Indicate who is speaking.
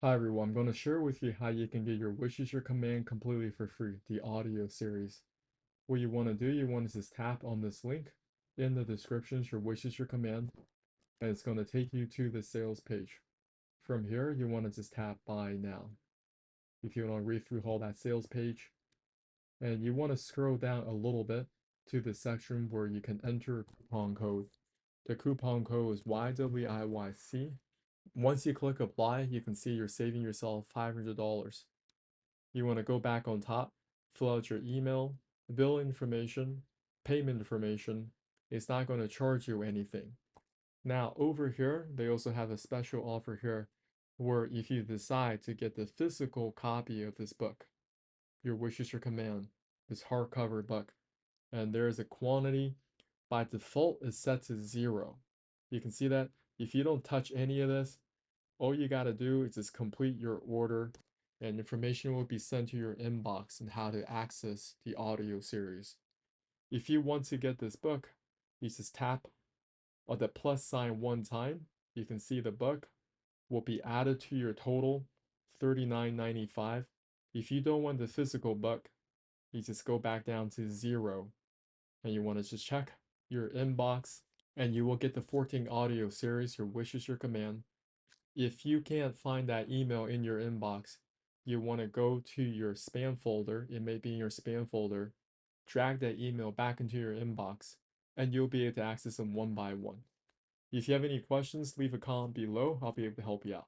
Speaker 1: Hi everyone, I'm going to share with you how you can get your Wish is Your Command completely for free, the audio series. What you want to do, you want to just tap on this link in the description, your Wish is Your Command, and it's going to take you to the sales page. From here, you want to just tap Buy Now. If you want to read through all that sales page, and you want to scroll down a little bit to the section where you can enter a coupon code. The coupon code is YWYC. Once you click apply, you can see you're saving yourself $500. You want to go back on top, fill out your email, bill information, payment information. It's not going to charge you anything. Now, over here, they also have a special offer here where if you decide to get the physical copy of this book, Your Wish is Your Command, this hardcover book, and there is a quantity by default is set to 0. You can see that if you don't touch any of this, all you gotta do is just complete your order and information will be sent to your inbox on how to access the audio series. If you want to get this book, you just tap on the plus sign one time. You can see the book will be added to your total $39.95. If you don't want the physical book, you just go back down to 0 and you want to just check your inbox and you will get the 14 audio series, Your Wish is Your Command. If you can't find that email in your inbox, you want to go to your spam folder. It may be in your spam folder. Drag that email back into your inbox, and you'll be able to access them one by one. If you have any questions, leave a comment below. I'll be able to help you out.